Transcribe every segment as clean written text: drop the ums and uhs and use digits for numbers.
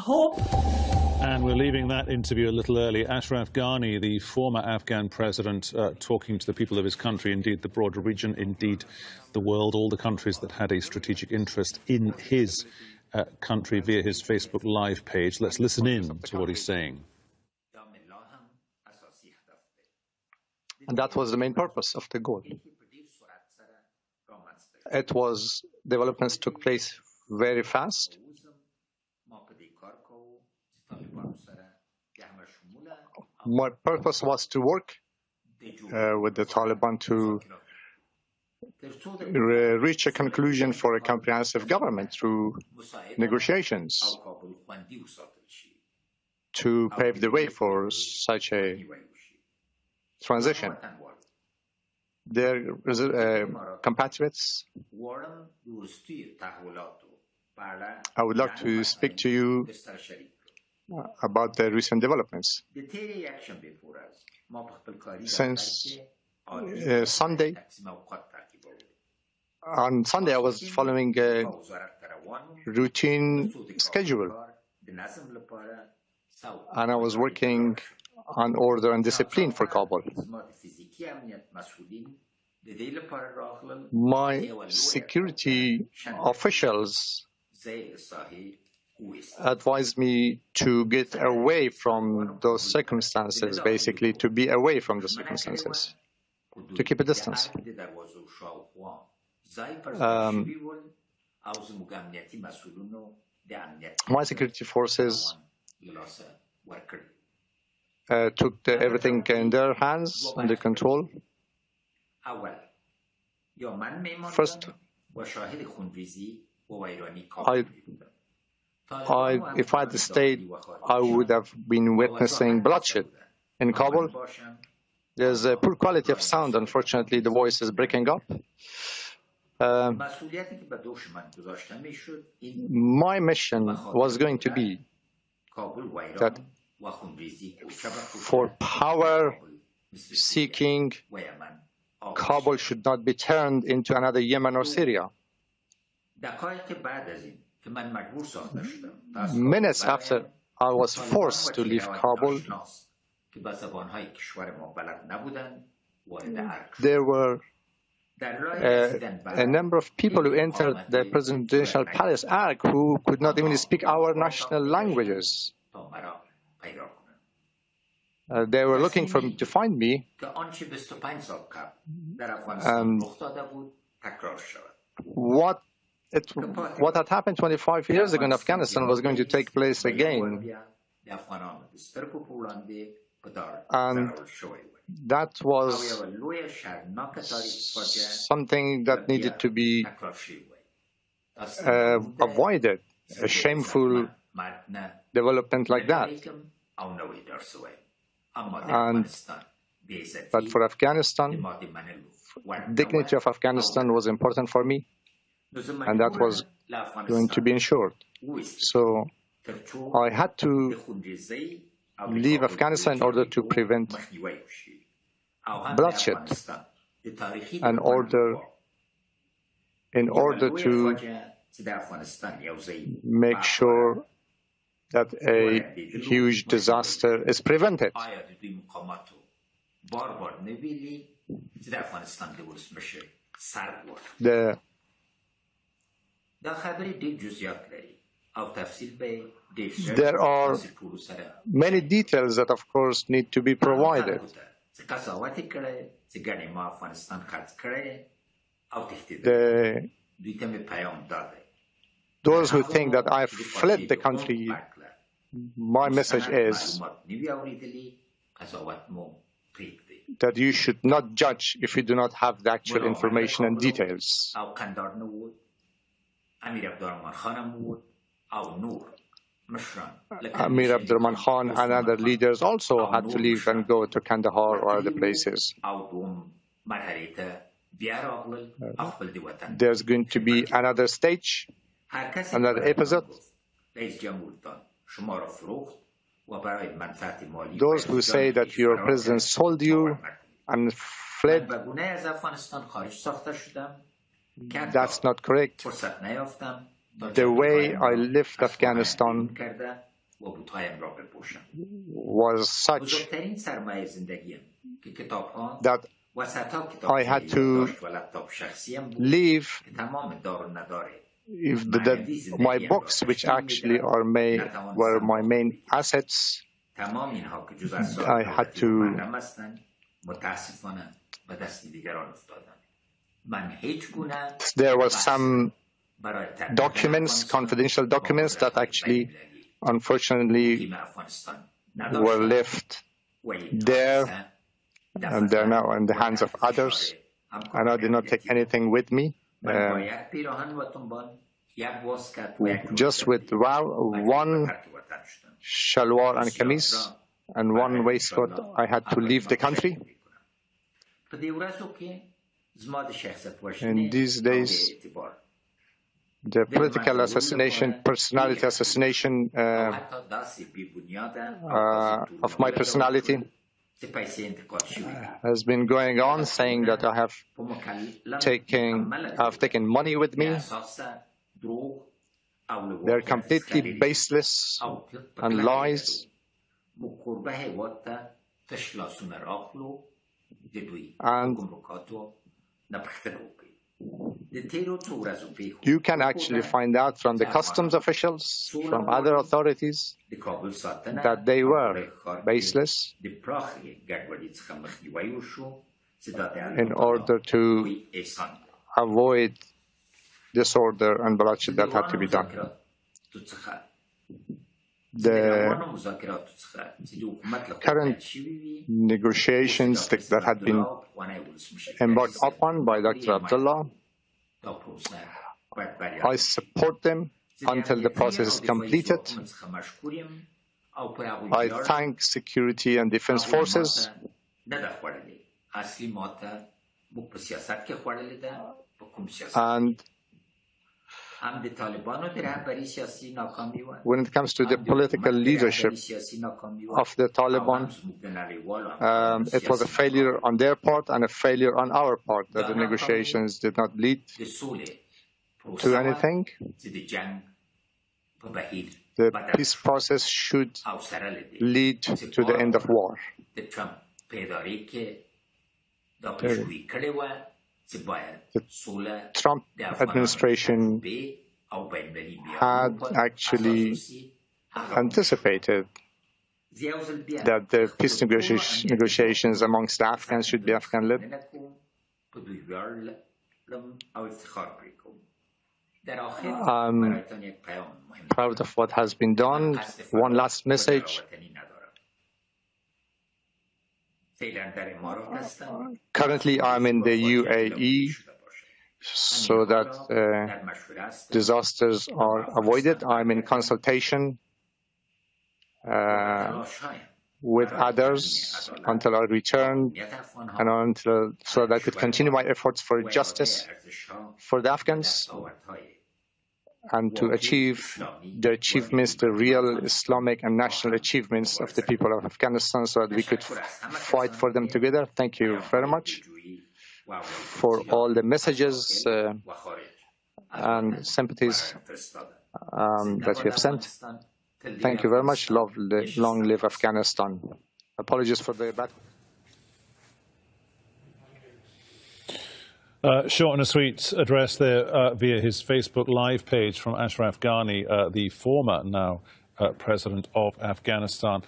hope. And we're leaving that interview a little early. Ashraf Ghani, the former Afghan president, talking to the people of his country, indeed the broader region, indeed the world, all the countries that had a strategic interest in his country via his Facebook Live page. Let's listen in to what he's saying. And that was the main purpose of the goal. It was, developments took place very fast. My purpose was to work with the Taliban to reach a conclusion for a comprehensive government through negotiations to pave the way for such a transition. Their compatriots, I would like to speak to you about the recent developments. Since Sunday, on Sunday I was following a routine schedule, and I was working on order and discipline for Kabul. My security officials advised me to get away from those circumstances, basically to be away from the circumstances, to keep a distance. My security forces took everything in their hands, under control. First, if I had stayed, I would have been witnessing bloodshed in Kabul. There's a poor quality of sound. Unfortunately, the voice is breaking up. My mission was going to be that for power-seeking, Kabul should not be turned into another Yemen or Syria. Minutes after I was forced to leave Kabul, there were a number of people who entered the presidential palace, Ark, who could not even speak our national languages. They were looking for me to find me. What had happened 25 years ago in Afghanistan was going to take place again. And that was something that needed to be avoided, a shameful development like that. But for Afghanistan, dignity of Afghanistan was important for me, and that was going to be ensured. So I had to leave Afghanistan in order to prevent bloodshed, in order to make sure that a huge disaster is prevented. There are many details that, of course, need to be provided. Those who think that I've fled the country, my message is that you should not judge if you do not have the actual information and details. Amir Abdurrahman Khan and other leaders also had to leave and go to Kandahar or other places. There's going to be another stage, another episode. Those who say that your president sold you and fled, that's not correct. The way I left Afghanistan was such that I had to leave my books, which actually were my main assets. I had to there were some documents, confidential documents, that actually, unfortunately, were left there, and they're now in the hands of others, and I did not take anything with me. Just with one shalwar and kameez and one waistcoat, I had to leave the country. In these days, the political assassination, personality assassination of my personality has been going on, saying that I have taken money with me. They're completely baseless and lies. And you can actually find out from the customs officials, from other authorities, that they were baseless in order to avoid disorder and bloodshed that had to be done. The current negotiations that had been embarked upon by Dr. Abdullah, I support them until the process is completed. I thank security and defense forces and when it comes to the political leadership of the Taliban, it was a failure on their part and a failure on our part that the negotiations did not lead to anything. The peace process should lead to the end of war. The Trump administration had actually anticipated that the peace negotiations amongst the Afghans should be Afghan-led. I'm proud of what has been done. One last message. Currently, I'm in the UAE so that disasters are avoided. I'm in consultation with others until I return and so that I could continue my efforts for justice for the Afghans and to achieve the achievements, the real Islamic and national achievements of the people of Afghanistan, so that we could fight for them together. Thank you very much for all the messages and sympathies that you have sent. Thank you very much. Long live Afghanistan. Apologies for the back. Short and a sweet address there via his Facebook Live page from Ashraf Ghani, the former now president of Afghanistan.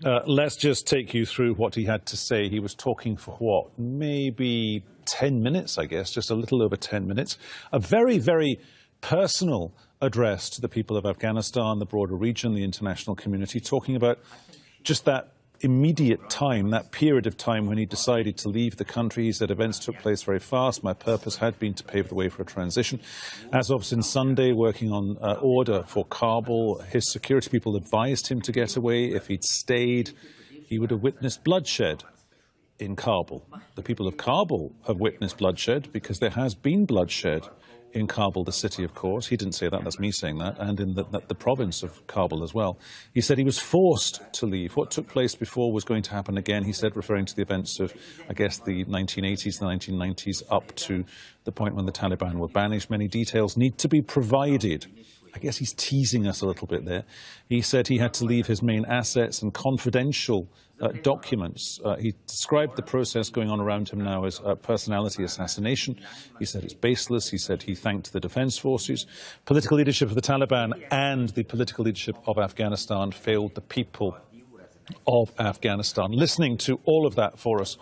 Let's just take you through what he had to say. He was talking for what, maybe 10 minutes, I guess, just a little over 10 minutes. A very, very personal address to the people of Afghanistan, the broader region, the international community, talking about just that immediate time, that period of time when he decided to leave the country. He said events took place very fast. My purpose had been to pave the way for a transition. As of since Sunday, working on order for Kabul, his security people advised him to get away. If he'd stayed, he would have witnessed bloodshed in Kabul. The people of Kabul have witnessed bloodshed because there has been bloodshed in Kabul, the city, of course. He didn't say that, that's me saying that, and in the province of Kabul as well. He said he was forced to leave. What took place before was going to happen again, he said, referring to the events of, I guess, the 1980s, the 1990s, up to the point when the Taliban were banished. Many details need to be provided I guess he's teasing us a little bit there. He said he had to leave his main assets and confidential documents. He described the process going on around him now as personality assassination. He said it's baseless. He said he thanked the defense forces. Political leadership of the Taliban and the political leadership of Afghanistan failed the people of Afghanistan. Listening to all of that for us,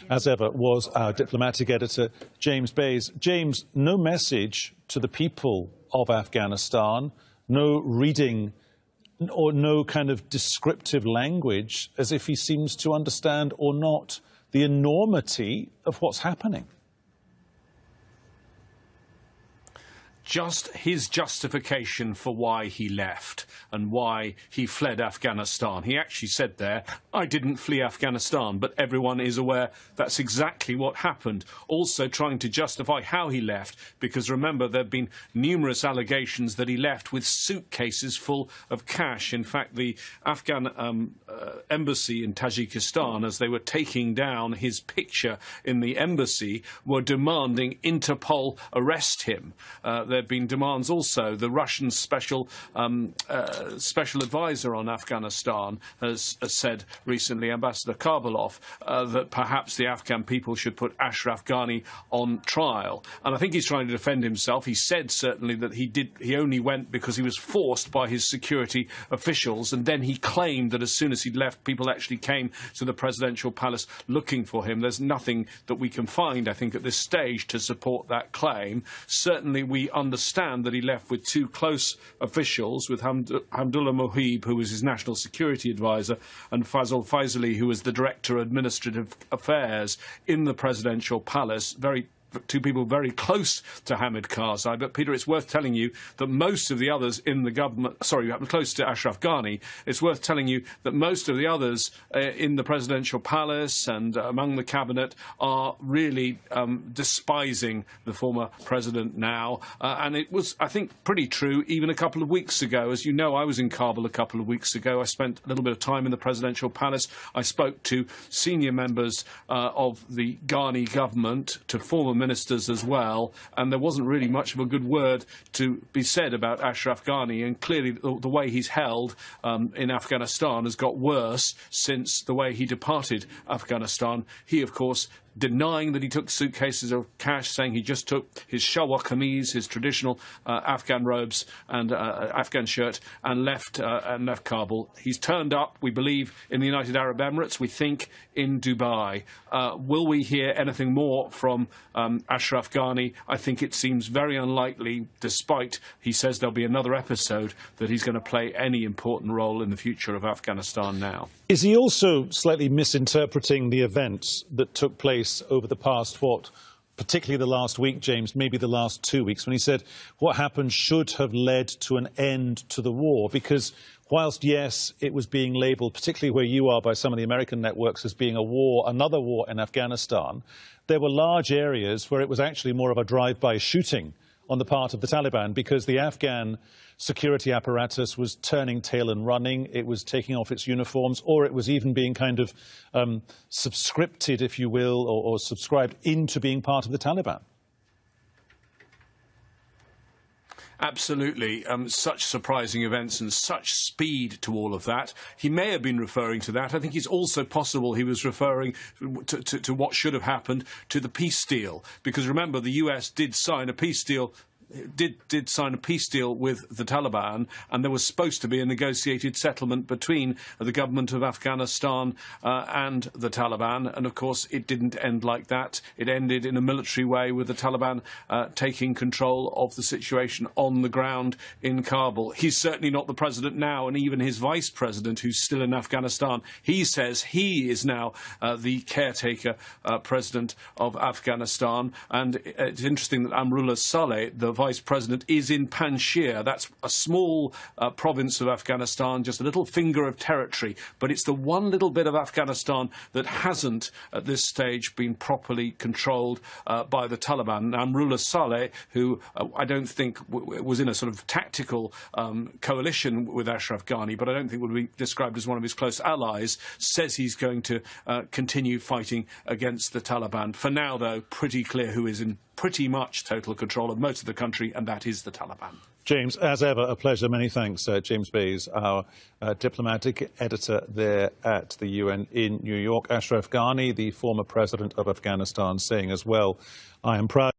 as ever, was our diplomatic editor, James Bays. James, no message to the people of Afghanistan, no reading or no kind of descriptive language, as if he seems to understand or not the enormity of what's happening. Just his justification for why he left and why he fled Afghanistan. He actually said there, I didn't flee Afghanistan, but everyone is aware that's exactly what happened. Also trying to justify how he left, because remember, there have been numerous allegations that he left with suitcases full of cash. In fact, the Afghan embassy in Tajikistan, as they were taking down his picture in the embassy, were demanding Interpol arrest him. There have been demands also. The Russian special advisor on Afghanistan has said recently, Ambassador Karbalov, that perhaps the Afghan people should put Ashraf Ghani on trial. And I think he's trying to defend himself. He said certainly that he only went because he was forced by his security officials, and then he claimed that as soon as he'd left, people actually came to the presidential palace looking for him. There's nothing that we can find, I think, at this stage to support that claim. Certainly we understand that he left with two close officials, with Hamdullah Mohib, who was his national security advisor, and Fazl Faisali, who was the director of administrative affairs in the presidential palace. Two people very close to Hamid Karzai. But, Peter, it's worth telling you that most of the others in the government, close to Ashraf Ghani, it's worth telling you that most of the others in the presidential palace and among the cabinet are really despising the former president now. And it was, I think, pretty true even a couple of weeks ago. As you know, I was in Kabul a couple of weeks ago. I spent a little bit of time in the presidential palace. I spoke to senior members of the Ghani government, to former ministers as well, and there wasn't really much of a good word to be said about Ashraf Ghani, and clearly the way he's held in Afghanistan has got worse since the way he departed Afghanistan. He, of course, denying that he took suitcases of cash, saying he just took his shalwar kameez, his traditional Afghan robes and Afghan shirt, and left Kabul. He's turned up, we believe, in the United Arab Emirates, we think in Dubai. Will we hear anything more from Ashraf Ghani? I think it seems very unlikely, despite he says there'll be another episode, that he's going to play any important role in the future of Afghanistan now. Is he also slightly misinterpreting the events that took place over the past, particularly the last week, James, maybe the last 2 weeks, when he said what happened should have led to an end to the war? Because whilst, yes, it was being labelled, particularly where you are by some of the American networks, as being a war, another war in Afghanistan, there were large areas where it was actually more of a drive-by shooting on the part of the Taliban, because the Afghan security apparatus was turning tail and running. It was taking off its uniforms, or it was even being kind of subscripted, if you will, or subscribed into being part of the Taliban. Absolutely. Such surprising events and such speed to all of that. He may have been referring to that. I think it's also possible he was referring to what should have happened to the peace deal. Because remember, the US did sign a peace deal. Did sign a peace deal with the Taliban, and there was supposed to be a negotiated settlement between the government of Afghanistan and the Taliban, and of course it didn't end like that. It ended in a military way, with the Taliban taking control of the situation on the ground in Kabul. He's certainly not the president now, and even his vice president, who's still in Afghanistan, he says he is now the caretaker president of Afghanistan. And it's interesting that Amrullah Saleh, the vice president, is in Panjshir. That's a small province of Afghanistan, just a little finger of territory, but it's the one little bit of Afghanistan that hasn't at this stage been properly controlled by the Taliban. Amrullah Saleh, who I don't think was in a sort of tactical coalition with Ashraf Ghani, but I don't think would be described as one of his close allies, says he's going to continue fighting against the Taliban. For now, though, pretty clear who is in pretty much total control of most of the country, and that is the Taliban. James, as ever, a pleasure. Many thanks, James Bays, our diplomatic editor there at the UN in New York. Ashraf Ghani, the former president of Afghanistan, saying as well, I am proud.